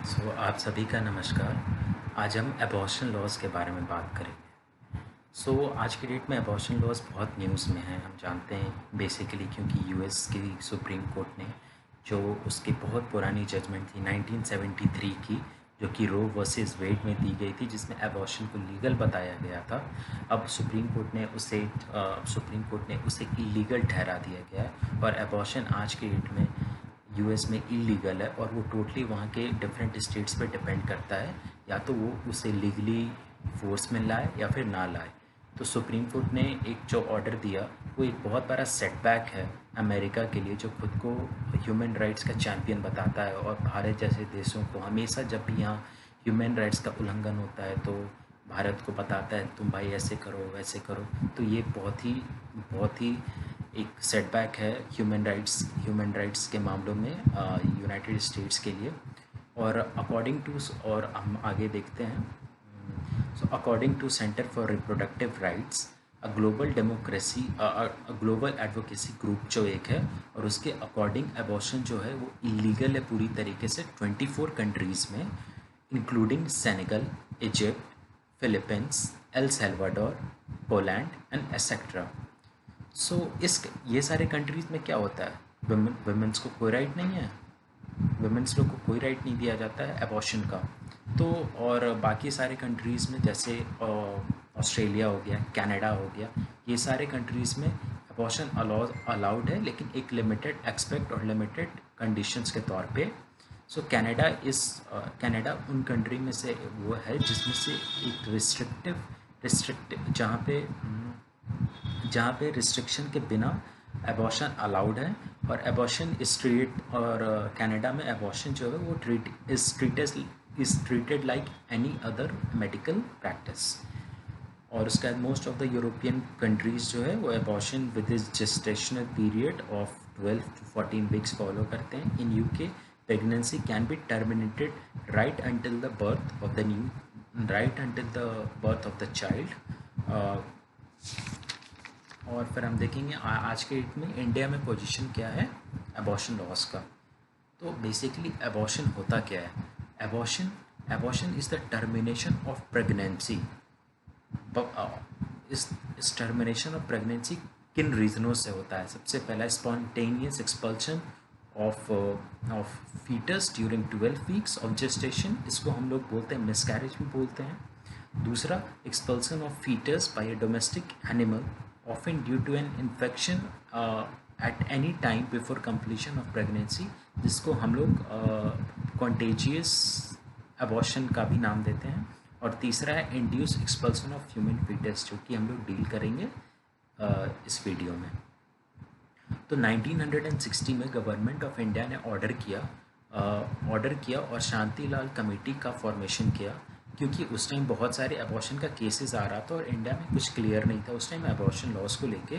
आप सभी का नमस्कार। आज हम एबॉर्शन लॉज़ के बारे में बात करेंगे। आज की डेट में एबॉर्शन लॉज़ बहुत न्यूज़ में हैं, हम जानते हैं बेसिकली क्योंकि यूएस की सुप्रीम कोर्ट ने जो उसकी बहुत पुरानी जजमेंट थी 1973 की, जो कि रो वर्सेस वेड में दी गई थी, जिसमें एबॉर्शन को लीगल बताया गया था। अब सुप्रीम कोर्ट ने उसे इलीगल ठहरा दिया गया है और एबॉर्शन आज की डेट में यूएस में इलीगल है और वो टोटली वहाँ के डिफरेंट स्टेट्स पे डिपेंड करता है, या तो वो उसे लीगली फोर्स में लाए या फिर ना लाए। तो सुप्रीम कोर्ट ने एक जो ऑर्डर दिया वो एक बहुत बड़ा सेटबैक है अमेरिका के लिए, जो खुद को ह्यूमन राइट्स का चैम्पियन बताता है और भारत जैसे देशों को हमेशा जब भी यहाँ ह्यूमन राइट्स का उल्लंघन होता है तो भारत को बताता है तुम भाई ऐसे करो वैसे करो। तो ये बहुत ही एक सेटबैक है ह्यूमन राइट्स के मामलों में यूनाइटेड स्टेट्स के लिए। और अकॉर्डिंग टू और हम आगे देखते हैं। According to Center for Reproductive Rights, a global advocacy group जो एक है, और उसके अकॉर्डिंग एबॉर्शन जो है वो इलीगल है पूरी तरीके से 24 कंट्रीज़ में, including Senegal, Egypt, Philippines, El Salvador, Poland and etcetera. इस ये सारे कंट्रीज़ में क्या होता है, वुमेंस को कोई राइट नहीं है, वुमेंस लोग को कोई राइट नहीं दिया जाता है एबॉर्शन का। तो और बाकी सारे कंट्रीज़ में जैसे ऑस्ट्रेलिया हो गया, कनाडा हो गया, ये सारे कंट्रीज़ में एबॉर्शन अलाउड है, लेकिन एक लिमिटेड एक्सपेक्ट और लिमिटेड कंडीशंस के तौर पे। कनाडा उन कंट्री में से वो है जिसमें से एक रिस्ट्रिक्टिव जहाँ पे रिस्ट्रिक्शन के बिना एबॉर्शन अलाउड है। और एबॉर्शन और कनाडा में एबॉर्शन जो है वो treated like any other medical practice. और उसके बाद most of the European countries जो है वो abortion with is gestational period of 12 to 14 weeks follow करते हैं। In UK pregnancy can be terminated right until the birth of the child. और फिर हम देखेंगे आज के डेट में इंडिया में पोजीशन क्या है एबॉर्शन लॉस का। तो बेसिकली एबॉर्शन होता क्या है? Abortion is the termination of pregnancy. इस टर्मिनेशन ऑफ प्रेगनेंसी किन रीज़नों से होता है? सबसे पहला spontaneous expulsion of foetus during 12 weeks of gestation, इसको हम लोग बोलते हैं मिसकैरेज भी बोलते हैं। दूसरा, expulsion of foetus by a domestic animal often due to an infection at any time before completion of pregnancy, जिसको हम लोग contagious abortion का भी नाम देते हैं। और तीसरा है induced expulsion of human fetus, जो कि हम लोग डील करेंगे इस वीडियो में। तो 1960 में गवर्नमेंट ऑफ इंडिया ने ऑर्डर किया और शांतिलाल कमेटी का फॉर्मेशन किया, क्योंकि उस टाइम बहुत सारे एबॉर्शन का केसेस आ रहा था और इंडिया में कुछ क्लियर नहीं था उस टाइम एबॉर्शन लॉस को लेके।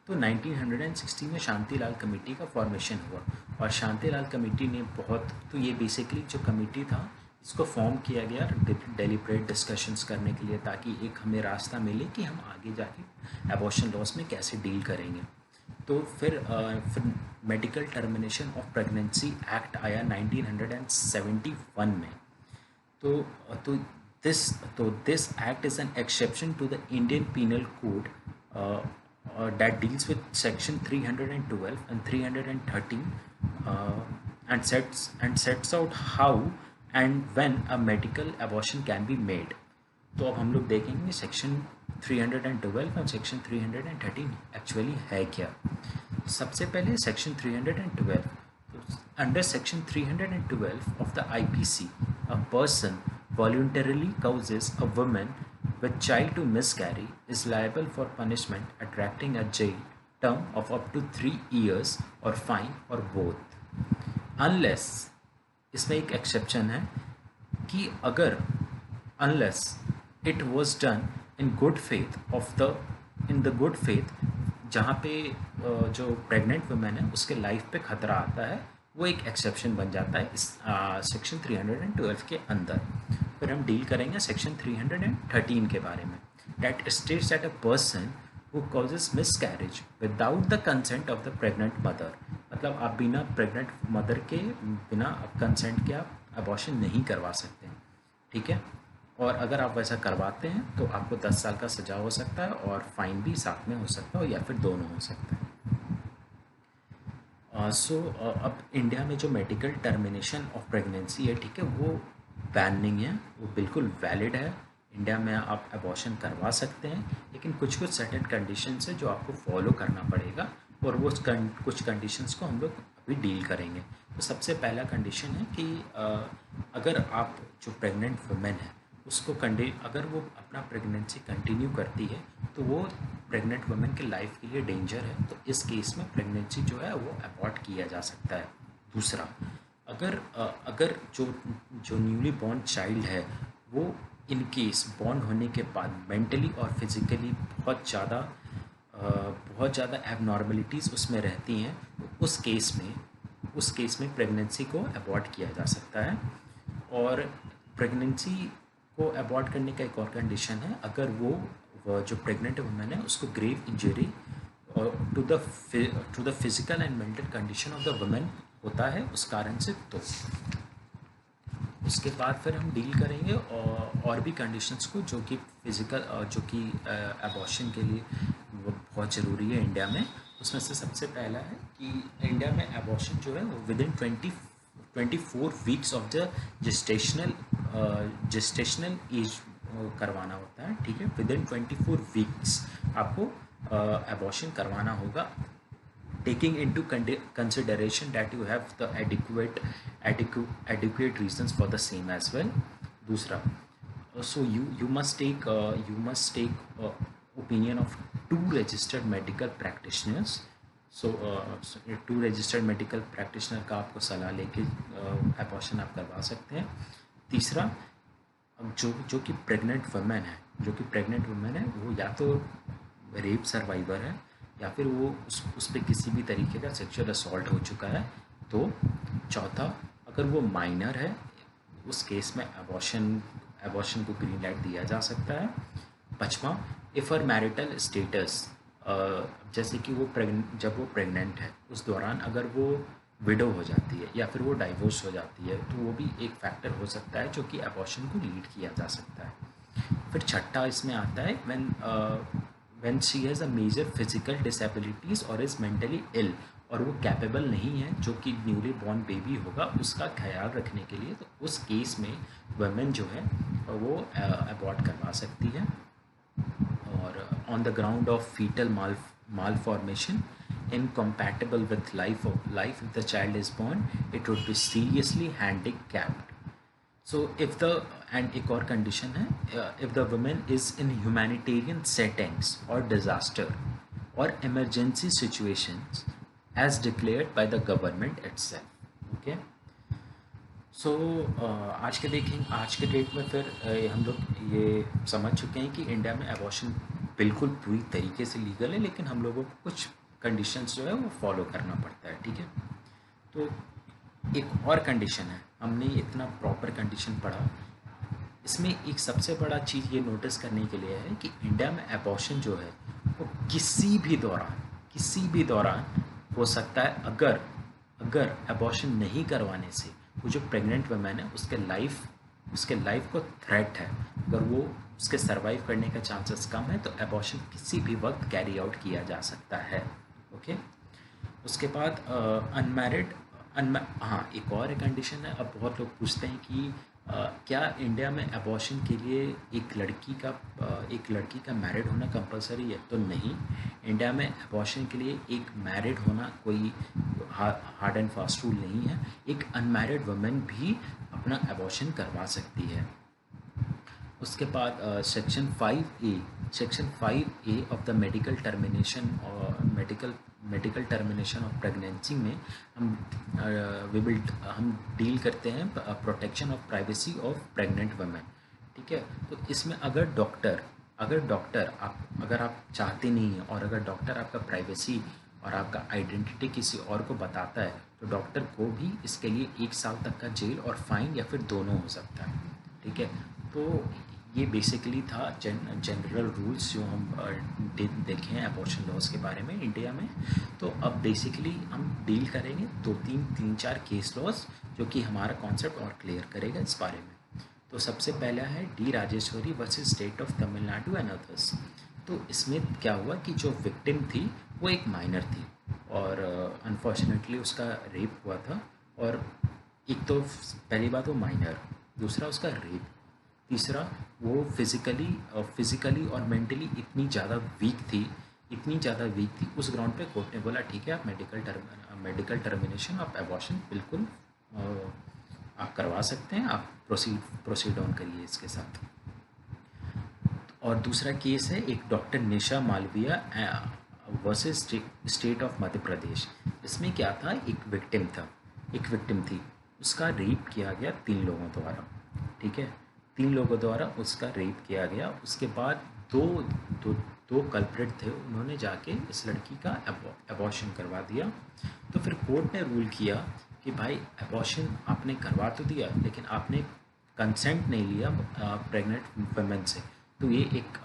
तो 1960 में शांतिलाल कमेटी का फॉर्मेशन हुआ और शांतिलाल कमेटी ने तो ये बेसिकली जो कमेटी था इसको फॉर्म किया गया डेलिब्रेट डिस्कशंस करने के लिए, ताकि एक हमें रास्ता मिले कि हम आगे जाके एबॉर्शन लॉस में कैसे डील करेंगे। तो फिर medical termination of pregnancy act आया 1971 में। तो this act is an exception to the Indian Penal Code that deals with section 312 and 313 and sets out how and when a medical abortion can be made। तो अब हम लोग देखेंगे section 312 और section 313 actually है क्या। सबसे पहले section 312। Under section 312 of the IPC, a person voluntarily causes a woman with child to miscarry is liable for punishment attracting a jail term of up to 3 years or fine or both, unless, इसमें एक exception है कि unless it was done in good faith जहाँ पे जो pregnant women है उसके life पे खतरा आता है, वो एक एक्सेप्शन बन जाता है इस सेक्शन 312 के अंदर। फिर हम डील करेंगे सेक्शन 313 के बारे में। That states that a person who causes miscarriage without the consent of the pregnant mother, मतलब आप बिना प्रेग्नेंट मदर के बिना कंसेंट के आप अबॉर्शन नहीं करवा सकते हैं, ठीक है। और अगर आप वैसा करवाते हैं तो आपको 10 साल का सज़ा हो सकता है और फाइन भी साथ में हो सकता है, या फिर दोनों हो सकता है। अब इंडिया में जो मेडिकल टर्मिनेशन ऑफ प्रेगनेंसी है, ठीक है, वो बैन नहीं है, वो बिल्कुल वैलिड है। इंडिया में आप अबॉर्शन करवा सकते हैं, लेकिन कुछ कुछ सर्टेन कंडीशंस है जो आपको फॉलो करना पड़ेगा, और वो कुछ कंडीशंस को हम लोग अभी डील करेंगे। तो सबसे पहला कंडीशन है कि अगर आप जो प्रेग्नेंट वुमेन है उसको अगर वो अपना प्रेगनेंसी कंटिन्यू करती है तो वो प्रेग्नेंट वुमेन के लाइफ के लिए डेंजर है, तो इस केस में प्रेगनेंसी जो है वो अबॉर्ट किया जा सकता है। दूसरा, अगर जो जो न्यूली बॉर्न चाइल्ड है वो इन केस बॉर्न होने के बाद मेंटली और फिज़िकली बहुत ज़्यादा एबनॉर्मलिटीज़ उसमें रहती हैं, तो उस केस में प्रेगनेंसी को अबॉर्ट किया जा सकता है। और प्रेगनेंसी को अबॉर्ट करने का एक और कंडीशन है, अगर वो जो प्रेग्नेंट वुमेन है उसको grave injury to the physical and mental condition of the women होता है उस कारण से। तो उसके बाद फिर हम डील करेंगे और भी कंडीशंस को जो कि फिज़िकल जो कि अबॉर्शन के लिए वो बहुत ज़रूरी है इंडिया में। उसमें से सबसे पहला है कि इंडिया में अबॉर्शन जो है वो within 24 weeks of the gestational age करवाना होता है, ठीक है। विदिन 24 वीक्स आपको अबॉर्शन करवाना होगा, taking into consideration that you have the adequate reasons for the same as well. दूसरा, so you must take opinion of 2 registered medical practitioners. so 2 registered medical practitioner का आपको सलाह लेके अबॉर्शन आप करवा सकते हैं। तीसरा, अब जो कि प्रेग्नेंट वुमेन है वो या तो रेप सर्वाइवर है या फिर वो उस पर किसी भी तरीके का सेक्सुअल असॉल्ट हो चुका है। तो चौथा, अगर वो माइनर है उस केस में अबॉर्शन को ग्रीन लाइट दिया जा सकता है। पाँचवा, इफ़ हर मैरिटल स्टेटस, जैसे कि जब वो प्रेग्नेंट है उस दौरान अगर वो विडो हो जाती है या फिर वो डाइवोर्स हो जाती है तो वो भी एक फैक्टर हो सकता है जो कि अबॉर्शन को लीड किया जा सकता है। फिर छठा इसमें आता है when she has a major physical disabilities or is mentally ill, और वो कैपेबल नहीं है जो कि न्यूली बॉर्न बेबी होगा उसका ख्याल रखने के लिए, तो उस केस में वुमेन जो है वो अबॉर्ट करवा सकती है। और on the ground of foetal malformation incompatible with life if the child is born, it would be seriously handicapped. So एक और कंडीशन है, if the woman is in humanitarian settings or disaster or emergency situations as declared by the government itself. Okay. So आज के date में फिर हम लोग ये समझ चुके हैं कि इंडिया में अबॉर्शन बिल्कुल पूरी तरीके से लीगल है, लेकिन हम लोगों को कुछ कंडीशंस जो है वो फॉलो करना पड़ता है, ठीक है। तो एक और कंडीशन है, हमने इतना प्रॉपर कंडीशन पढ़ा, इसमें एक सबसे बड़ा चीज़ ये नोटिस करने के लिए है कि इंडिया में अबॉर्शन जो है वो किसी भी दौरान हो सकता है। अगर अबॉर्शन नहीं करवाने से वो जो प्रेग्नेंट वुमेन है उसके लाइफ को थ्रेट है, अगर वो उसके सरवाइव करने का चांसेस कम है, तो अबॉर्शन किसी भी वक्त कैरी आउट किया जा सकता है। ओके। उसके बाद हाँ, एक और कंडीशन है। अब बहुत लोग पूछते हैं कि क्या इंडिया में अबॉर्शन के लिए एक लड़की का मैरिड होना कंपलसरी है? तो नहीं, इंडिया में अबॉर्शन के लिए एक मैरिड होना कोई हार्ड एंड फास्ट रूल नहीं है। एक अनमैरिड वुमेन भी अपना अबॉर्शन करवा सकती है। उसके बाद section 5A of the medical termination of pregnancy में हम डील करते हैं protection of privacy of pregnant women, ठीक है। तो इसमें अगर आप चाहते नहीं हैं और अगर डॉक्टर आपका प्राइवेसी और आपका आइडेंटिटी किसी और को बताता है तो डॉक्टर को भी इसके लिए 1 साल तक का जेल और फाइन या फिर दोनों हो सकता है, ठीक है। तो ये बेसिकली था जनरल रूल्स जो हम देखें अबॉर्शन लॉज के बारे में इंडिया में। तो अब बेसिकली हम डील करेंगे तीन चार केस लॉज जो कि हमारा कॉन्सेप्ट और क्लियर करेगा इस बारे में। तो सबसे पहला है D Rajeshwari versus state of Tamil Nadu and others. तो इसमें क्या हुआ कि जो विक्टिम थी वो एक माइनर थी और अनफॉर्चुनेटली उसका रेप हुआ था। और एक तो पहली बात वो माइनर, दूसरा उसका रेप, तीसरा वो फिज़िकली और मेंटली इतनी ज़्यादा वीक थी। उस ग्राउंड पे कोर्ट ने बोला ठीक है आप मेडिकल टर्मिनेशन ऑफ एबॉर्शन बिल्कुल आप करवा सकते हैं, आप प्रोसीड ऑन करिए इसके साथ। और दूसरा केस है एक doctor Nisha Malviya versus state of Madhya Pradesh. इसमें क्या था, एक विक्टिम थी, उसका रेप किया गया 3 लोगों द्वारा, ठीक है, 3 लोगों द्वारा उसका रेप किया गया। उसके बाद दो कल्प्रिट थे, उन्होंने जाके इस लड़की का एबॉर्शन करवा दिया। तो फिर कोर्ट ने रूल किया कि भाई एबॉर्शन आपने करवा तो दिया लेकिन आपने कंसेंट नहीं लिया प्रेग्नेंट वुमेन से, तो ये एक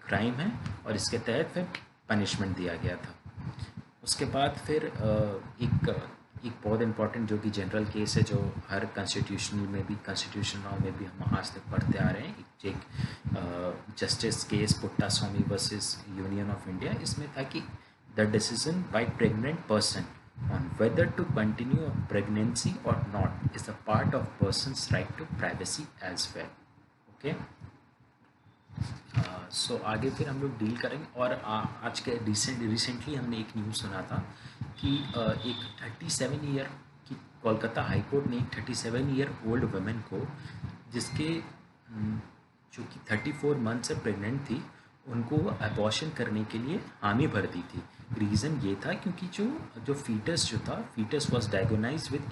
क्राइम है और इसके तहत फिर पनिशमेंट दिया गया था। उसके बाद फिर एक बहुत इम्पॉर्टेंट जो कि जनरल केस है, जो हर कॉन्स्टिट्यूशन लॉ में भी हम आज तक पढ़ते आ रहे हैं, एक justice case पुट्टा Swami versus union of India. इसमें था कि the decision by pregnant person on whether to continue a pregnancy or not is a part of person's right to privacy as well. Okay. सो आगे फिर हम लोग deal करेंगे। और आज के रिसेंटली हमने एक न्यूज़ सुना था कि एक 37 ईयर की कोलकाता हाई कोर्ट ने 37 ईयर ओल्ड वुमेन को, जिसके जो कि 34 मंथ से प्रेग्नेंट थी, उनको एबॉर्शन करने के लिए हामी भर दी थी। रीज़न ये था क्योंकि जो foetus was diagnosed with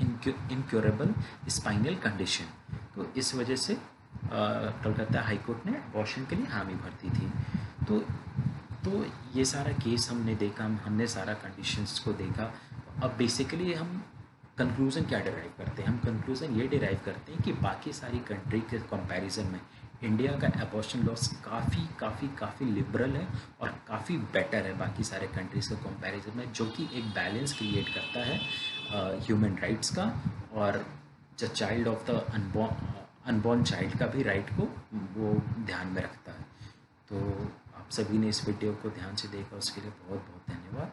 incurable spinal condition. तो इस वजह से कलकत्ता हाई कोर्ट ने एबॉर्शन के लिए हामी भर दी थी। तो ये सारा केस हमने देखा, हमने सारा कंडीशंस को देखा। अब बेसिकली हम कंक्लूज़न क्या डिराइव करते हैं? हम कंक्लूज़न ये डिराइव करते हैं कि बाकी सारी कंट्री के कंपैरिजन में इंडिया का एबॉर्शन लॉस काफ़ी लिबरल है और काफ़ी बेटर है बाकी सारे कंट्रीज़ के कंपैरिजन में, जो कि एक बैलेंस क्रिएट करता है ह्यूमन राइट्स का और the child of the unborn child का भी राइट को वो ध्यान में रखता है। तो आप सभी ने इस वीडियो को ध्यान से देखा, उसके लिए बहुत बहुत धन्यवाद।